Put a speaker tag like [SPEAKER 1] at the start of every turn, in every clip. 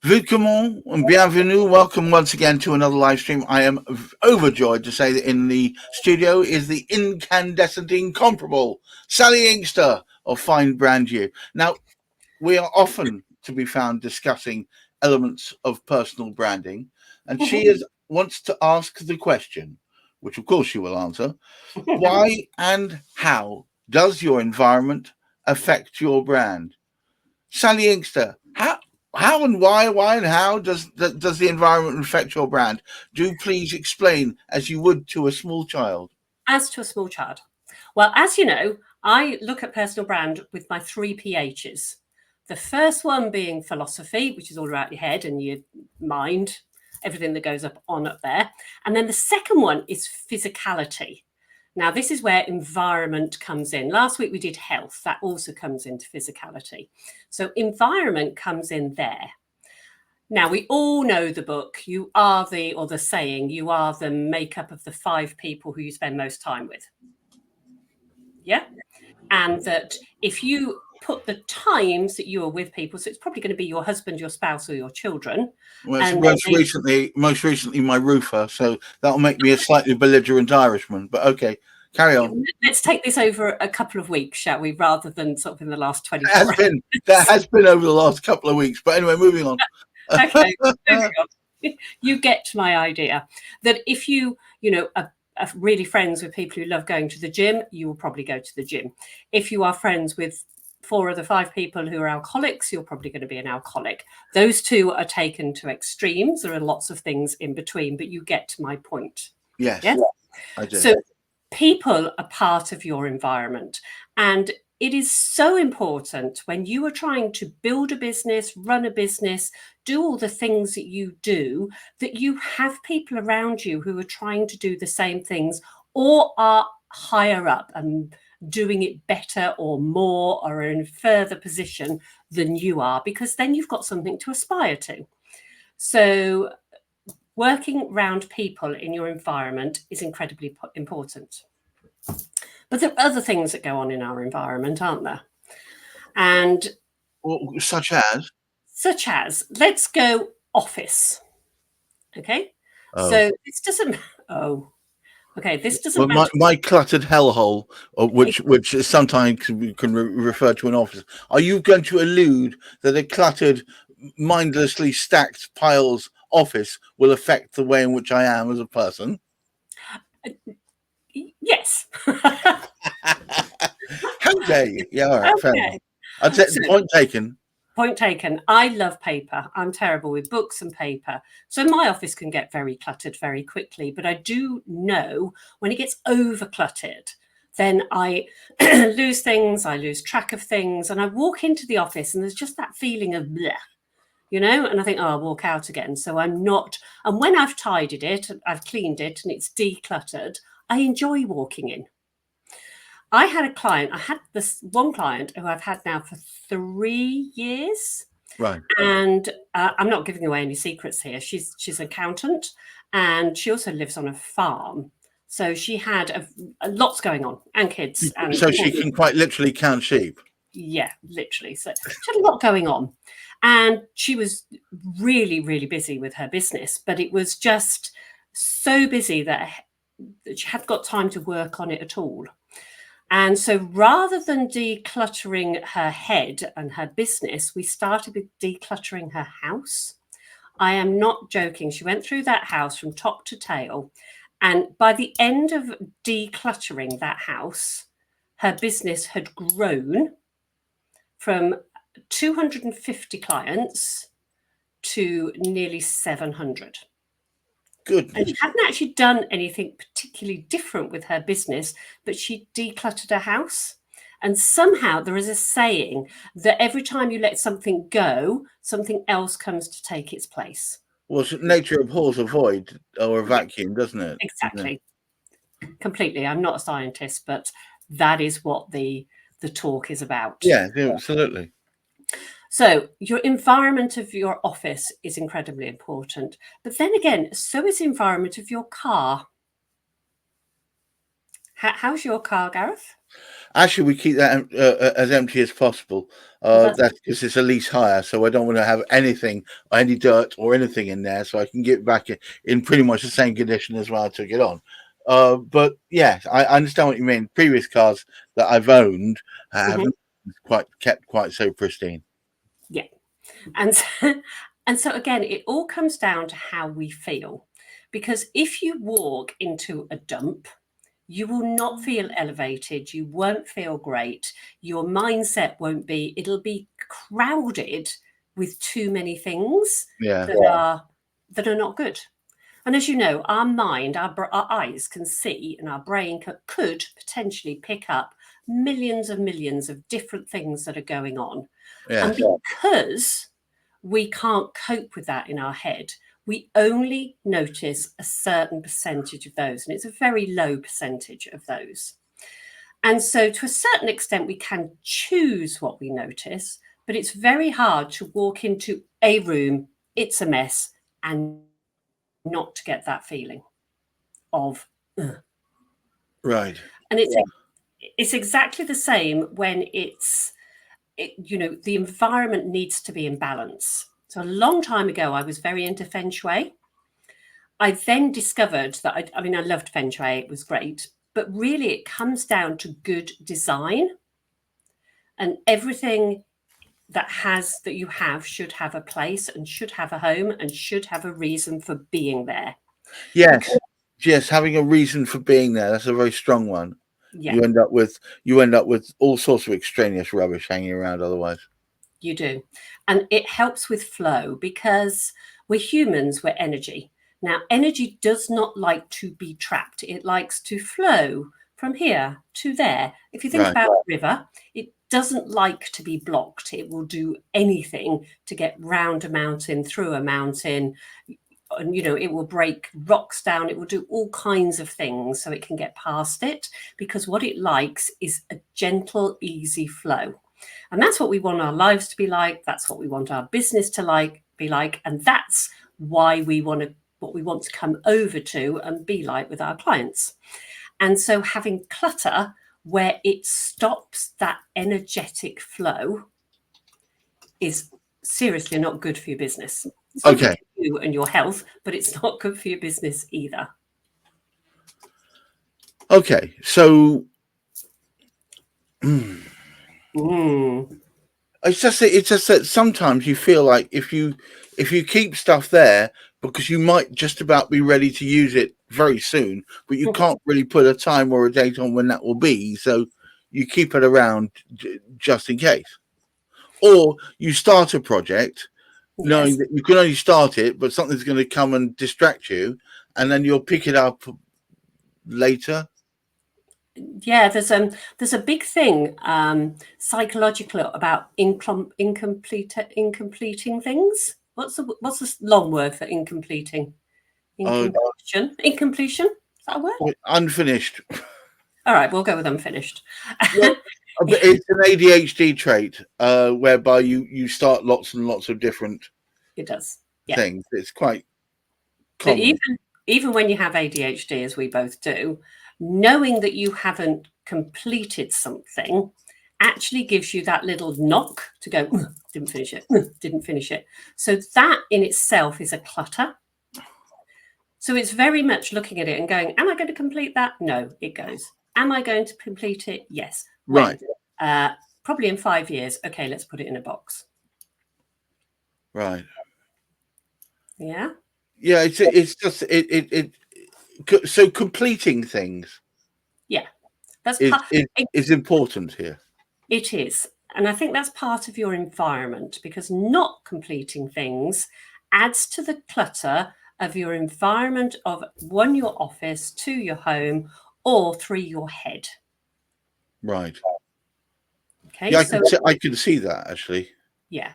[SPEAKER 1] Willkommen and bienvenue. Welcome once again to another live stream. I am overjoyed to say that in the studio is the incandescent, incomparable Sally Inkster of Fine Brand You. Now, we are often to be found discussing elements of personal branding, and wants to ask the question, which of course she will answer, why and how does your environment affect your brand? Sally Inkster, how and why and how does the environment affect your brand? Do please explain as you would to a small child.
[SPEAKER 2] As to a small child. Well, as you know, I look at personal brand with my 3 PHs. The first one being philosophy, which is all about your head and your mind, everything that goes up there. And then the second one is physicality. Now, this is where environment comes in. Last week we did health. That also comes into physicality. So environment comes in there. Now, we all know the book, you are the saying, you are the makeup of the 5 people who you spend most time with. Yeah. And that if you put the times that you are with people, so it's probably going to be your husband, your spouse, or your children.
[SPEAKER 1] Well, and most recently my roofer, so that'll make me a slightly belligerent Irishman. But okay, carry on.
[SPEAKER 2] Let's take this over a couple of weeks, shall we, rather than sort of in the last 24 hours.
[SPEAKER 1] That has been over the last couple of weeks. But anyway, moving on.
[SPEAKER 2] Okay, moving on. You get my idea that if you are really friends with people who love going to the gym, you will probably go to the gym. If you are friends with 4 of the 5 people who are alcoholics, you're probably going to be an alcoholic. Those 2 are taken to extremes. There are lots of things in between, but you get my point.
[SPEAKER 1] Yes, I do.
[SPEAKER 2] So people are part of your environment, and it is so important when you are trying to build a business, run a business, do all the things that you do, that you have people around you who are trying to do the same things or are higher up and doing it better or more or in a further position than you are, because then you've got something to aspire to. So working around people in your environment is incredibly important. But there are other things that go on in our environment, aren't there? And
[SPEAKER 1] such as,
[SPEAKER 2] let's go office. Okay. So this doesn't. This doesn't matter.
[SPEAKER 1] My cluttered hellhole, which sometimes can refer to an office. Are you going to allude that a cluttered, mindlessly stacked piles office will affect the way in which I am as a person?
[SPEAKER 2] Yes.
[SPEAKER 1] How dare you? Yeah, all right, okay. Fair enough. I'd say point taken.
[SPEAKER 2] Point taken. I love paper. I'm terrible with books and paper. So my office can get very cluttered very quickly, but I do know when it gets over cluttered, then I lose things, I lose track of things, and I walk into the office and there's just that feeling of bleh, and I think, I'll walk out again. So I'm not, and when I've tidied it, I've cleaned it and it's decluttered, I enjoy walking in. I had this one client who I've had now for 3 years.
[SPEAKER 1] Right.
[SPEAKER 2] And I'm not giving away any secrets here. She's an accountant and she also lives on a farm. So she had lots going on and kids. And
[SPEAKER 1] so she can quite literally count sheep.
[SPEAKER 2] Yeah, literally. So she had a lot going on. And she was really, really busy with her business. But it was just so busy that she hadn't got time to work on it at all. And so rather than decluttering her head and her business, we started with decluttering her house. I am not joking. She went through that house from top to tail. And by the end of decluttering that house, her business had grown from 250 clients to nearly 700.
[SPEAKER 1] Good.
[SPEAKER 2] And she hadn't actually done anything particularly different with her business, but she decluttered her house. And somehow there is a saying that every time you let something go, something else comes to take its place.
[SPEAKER 1] Well, nature abhors a void or a vacuum, doesn't it?
[SPEAKER 2] Exactly. Completely. I'm not a scientist, but that is what the talk is about.
[SPEAKER 1] Yeah, absolutely.
[SPEAKER 2] So your environment of your office is incredibly important. But then again, so is the environment of your car. How's your car, Gareth?
[SPEAKER 1] Actually, we keep that as empty as possible. That's because it's a lease hire, so I don't want to have anything, any dirt or anything in there, so I can get back in pretty much the same condition as when I took it on. But yeah, I understand what you mean. Previous cars that I've owned haven't quite kept quite so pristine.
[SPEAKER 2] Yeah. And so, and so again, it all comes down to how we feel. Because if you walk into a dump, you will not feel elevated. You won't feel great. Your mindset won't be, it'll be crowded with too many things
[SPEAKER 1] Yeah.
[SPEAKER 2] that are not good. And as you know, our mind, our eyes can see, and our brain could potentially pick up millions of different things that are going on.
[SPEAKER 1] Yeah.
[SPEAKER 2] And because we can't cope with that in our head, we only notice a certain percentage of those, and it's a very low percentage of those. And so, to a certain extent, we can choose what we notice, but it's very hard to walk into a room, it's a mess, and not to get that feeling of, ugh.
[SPEAKER 1] Right.
[SPEAKER 2] And it's exactly the same when the environment needs to be in balance. So a long time ago, I was very into feng shui. I then discovered that I loved feng shui, it was great, but really it comes down to good design, and everything that you have should have a place and should have a home and should have a reason for being there.
[SPEAKER 1] Yes. Yes. Having a reason for being there. That's a very strong one.
[SPEAKER 2] Yeah,
[SPEAKER 1] You end up with all sorts of extraneous rubbish hanging around otherwise.
[SPEAKER 2] you do. And it helps with flow because we're humans, we're energy. Now, energy does not like to be trapped. It likes to flow from here to there. If you think
[SPEAKER 1] Right.
[SPEAKER 2] about a river, it doesn't like to be blocked. It will do anything to get round a mountain, through a mountain. And, it will break rocks down. It will do all kinds of things so it can get past it, because what it likes is a gentle, easy flow. And that's what we want our lives to be like. That's what we want our business to be like. And that's why what we want to come over to and be like with our clients. And so having clutter where it stops that energetic flow is seriously not good for your business. It's not good for you and your health, but it's not good for your business either.
[SPEAKER 1] Okay. So it's just that sometimes you feel like if you keep stuff there because you might just about be ready to use it very soon, but you can't really put a time or a date on when that will be, so you keep it around just in case. Or you start a project knowing that you can only start it, but something's going to come and distract you, and then you'll pick it up later.
[SPEAKER 2] Yeah, there's a big thing psychological about incompleting things. What's the long word for incompleting? Incompletion. Incompletion. Is that a word?
[SPEAKER 1] Unfinished.
[SPEAKER 2] All right, we'll go with unfinished.
[SPEAKER 1] Well, it's an ADHD trait whereby you start lots and lots of different
[SPEAKER 2] It does.
[SPEAKER 1] things. It's quite common.
[SPEAKER 2] But even when you have ADHD, as we both do, knowing that you haven't completed something actually gives you that little knock to go, didn't finish it. So that in itself is a clutter. So it's very much looking at it and going, am I going to complete that? No, it goes. Am I going to complete it? Yes.
[SPEAKER 1] Right.
[SPEAKER 2] Probably in 5 years. Okay, let's put it in a box.
[SPEAKER 1] Right.
[SPEAKER 2] Yeah.
[SPEAKER 1] Yeah, it's just so completing things.
[SPEAKER 2] Yeah. That's
[SPEAKER 1] is important here.
[SPEAKER 2] It is. And I think that's part of your environment, because not completing things adds to the clutter of your environment of your office, to your home, or through your head.
[SPEAKER 1] Right.
[SPEAKER 2] Okay.
[SPEAKER 1] Yeah, I can see that actually.
[SPEAKER 2] Yeah.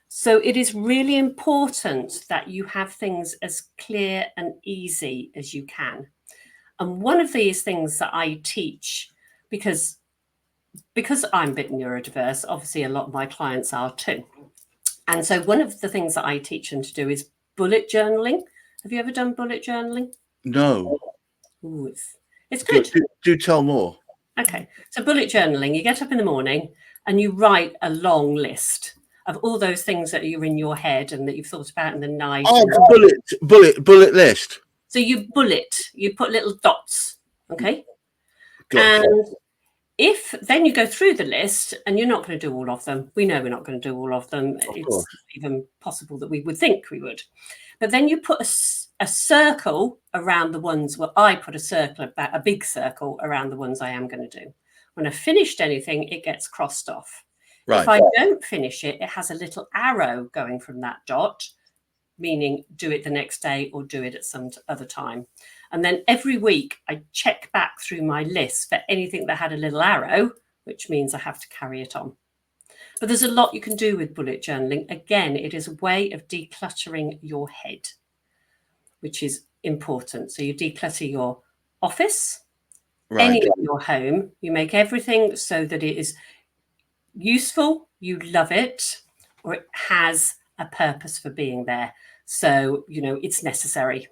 [SPEAKER 2] So it is really important that you have things as clear and easy as you can. And one of these things that I teach, because I'm a bit neurodiverse, obviously a lot of my clients are too. And so one of the things that I teach them to do is bullet journaling. Have you ever done bullet journaling?
[SPEAKER 1] No.
[SPEAKER 2] Ooh, it's good.
[SPEAKER 1] Do tell more.
[SPEAKER 2] Okay. So bullet journaling, you get up in the morning and you write a long list of all those things that are in your head and that you've thought about in the night.
[SPEAKER 1] Oh,
[SPEAKER 2] And
[SPEAKER 1] bullet list.
[SPEAKER 2] so you put little dots. Okay.
[SPEAKER 1] Gotcha.
[SPEAKER 2] And if then you go through the list and you're not going to do all of them, we know we're not going to do all of them. It's even possible that we would think we would. But then you put a circle around the ones, well, I put a big circle around the ones I am going to do. When I've finished anything, it gets crossed off.
[SPEAKER 1] Right.
[SPEAKER 2] If I don't finish it, it has a little arrow going from that dot, meaning do it the next day or do it at some other time. And then every week I check back through my list for anything that had a little arrow, which means I have to carry it on. But there's a lot you can do with bullet journaling. Again, it is a way of decluttering your head, which is important. So you declutter your office, any of your home. You make everything so that it is useful, you love it, or it has a purpose for being there. So, it's necessary.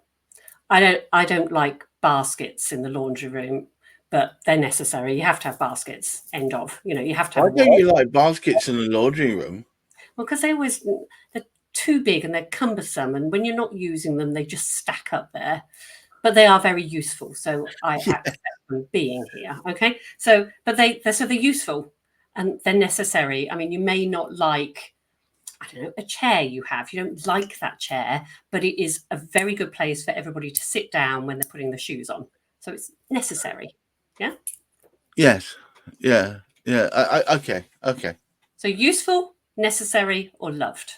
[SPEAKER 2] I don't like baskets in the laundry room, but they're necessary. You have to have baskets. End of. You have to have.
[SPEAKER 1] Why don't you like baskets in the laundry room?
[SPEAKER 2] Well, because they're too big and they're cumbersome, and when you're not using them, they just stack up there. But they are very useful, so I accept them being here. Okay, so they're useful and they're necessary. I mean, you may not like, I don't know, a chair you have. You don't like that chair, but it is a very good place for everybody to sit down when they're putting their shoes on. So it's necessary. Yeah.
[SPEAKER 1] Yes. Yeah. Yeah. Okay.
[SPEAKER 2] So useful, necessary, or loved.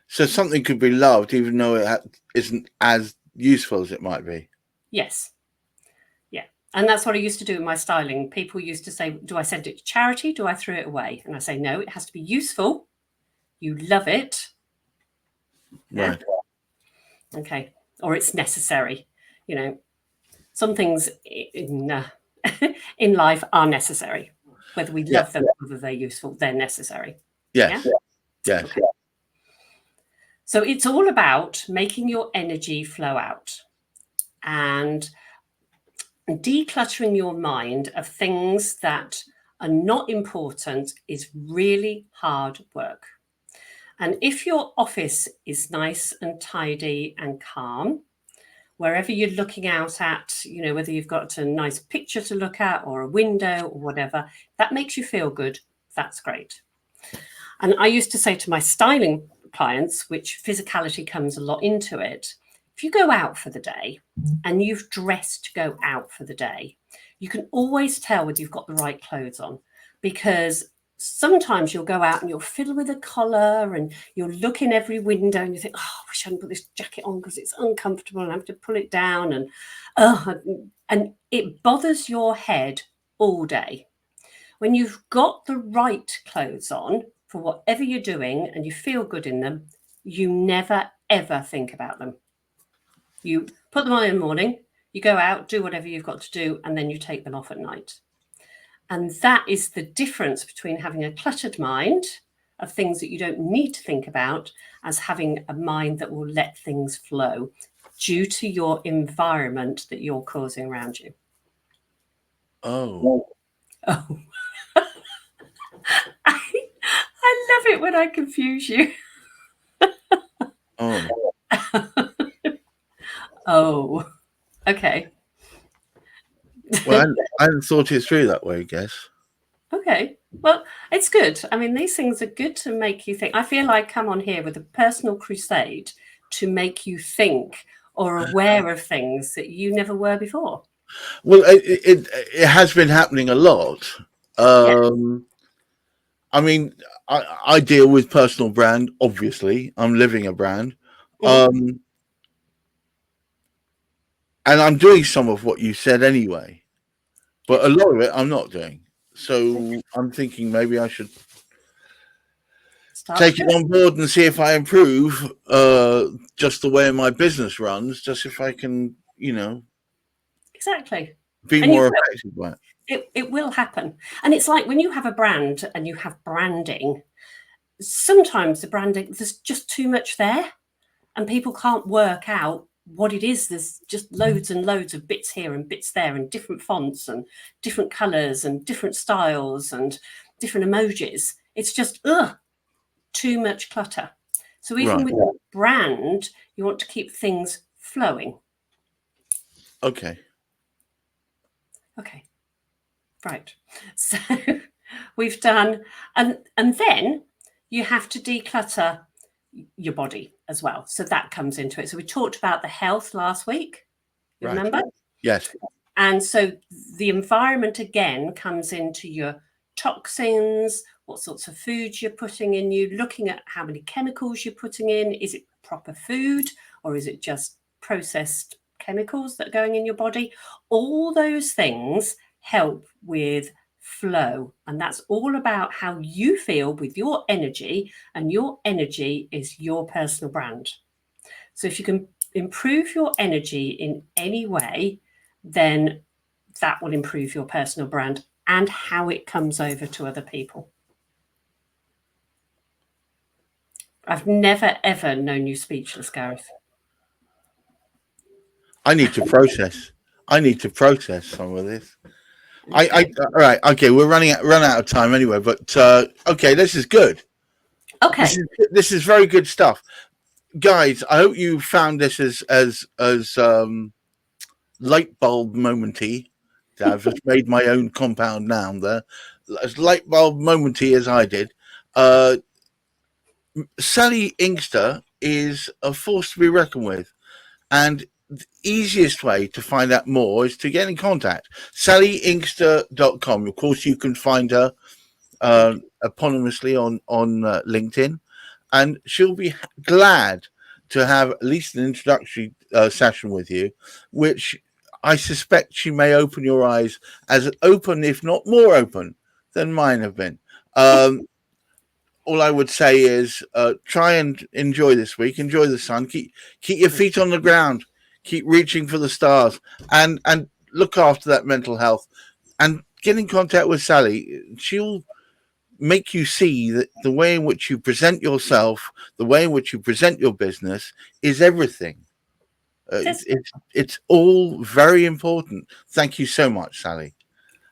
[SPEAKER 1] So something could be loved even though it isn't as useful as it might be.
[SPEAKER 2] Yes. Yeah. And that's what I used to do in my styling. People used to say, do I send it to charity? Do I throw it away? And I say, no, it has to be useful. You love it.
[SPEAKER 1] Right.
[SPEAKER 2] Yeah? Okay. Or it's necessary. Some things in life are necessary. Whether we love them, whether they're useful, they're necessary.
[SPEAKER 1] Yes.
[SPEAKER 2] Yeah?
[SPEAKER 1] Yes.
[SPEAKER 2] Okay. So it's all about making your energy flow out and decluttering your mind of things that are not important is really hard work. And if your office is nice and tidy and calm, wherever you're looking out at, whether you've got a nice picture to look at or a window or whatever, that makes you feel good, that's great. And I used to say to my styling clients, which physicality comes a lot into it, if you go out for the day and you've dressed to go out for the day, you can always tell whether you've got the right clothes on, because sometimes you'll go out and you'll fiddle with a collar and you'll look in every window and you think, oh, I wish I hadn't put this jacket on because it's uncomfortable and I have to pull it down. And it bothers your head all day. When you've got the right clothes on for whatever you're doing and you feel good in them, you never, ever think about them. You put them on in the morning, you go out, do whatever you've got to do, and then you take them off at night. And that is the difference between having a cluttered mind of things that you don't need to think about as having a mind that will let things flow due to your environment that you're causing around you.
[SPEAKER 1] Oh.
[SPEAKER 2] I love it when I confuse you. Oh, okay.
[SPEAKER 1] Well, I hadn't thought it through that way, I guess.
[SPEAKER 2] Okay. Well, it's good. I mean, these things are good to make you think. I feel like I come on here with a personal crusade to make you think or aware of things that you never were before.
[SPEAKER 1] Well, it has been happening a lot. I mean, I deal with personal brand. Obviously, I'm living a brand, and I'm doing some of what you said anyway. But a lot of it I'm not doing. So I'm thinking maybe I should take it on board and see if I improve just the way my business runs, just if I can,
[SPEAKER 2] exactly
[SPEAKER 1] be more effective by
[SPEAKER 2] it. It will happen. And it's like when you have a brand and you have branding, sometimes the branding, there's just too much there and people can't work out what it is. There's just loads and loads of bits here and bits there, and different fonts and different colors and different styles and different emojis. It's just too much clutter. So even
[SPEAKER 1] Right.
[SPEAKER 2] with a brand, you want to keep things flowing.
[SPEAKER 1] Okay.
[SPEAKER 2] Right. So we've done, and then you have to declutter your body as well. So that comes into it. So we talked about the health last week, you
[SPEAKER 1] Right.
[SPEAKER 2] remember?
[SPEAKER 1] Yes.
[SPEAKER 2] And so the environment again comes into your toxins, what sorts of foods you're putting in you, looking at how many chemicals you're putting in. Is it proper food, or is it just processed chemicals that are going in your body? All those things help with flow. And that's all about how you feel with your energy, and your energy is your personal brand. So if you can improve your energy in any way, then that will improve your personal brand and how it comes over to other people. I've never, ever known you speechless, Gareth.
[SPEAKER 1] I need to process. I need to process some of this. I all right. Okay, we're run out of time anyway. But okay, this is good.
[SPEAKER 2] Okay.
[SPEAKER 1] This is very good stuff, guys. I hope you found this as light bulb momenty. I've just made my own compound noun there. As light bulb momenty as I did. Sally Inkster is a force to be reckoned with, and the easiest way to find out more is to get in contact. SallyInkster.com. Of course, you can find her eponymously on LinkedIn, and she'll be glad to have at least an introductory session with you, which I suspect she may open your eyes as open, if not more open, than mine have been. All I would say is try and enjoy this week. Enjoy the sun. Keep your feet on the ground. Keep reaching for the stars, and look after that mental health. And get in contact with Sally. She'll make you see that the way in which you present yourself, the way in which you present your business, is everything. It's all very important. Thank you so much, Sally.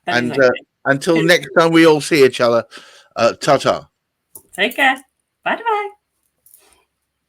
[SPEAKER 1] And until next time we all see each other, ta-ta.
[SPEAKER 2] Take care. Bye-bye.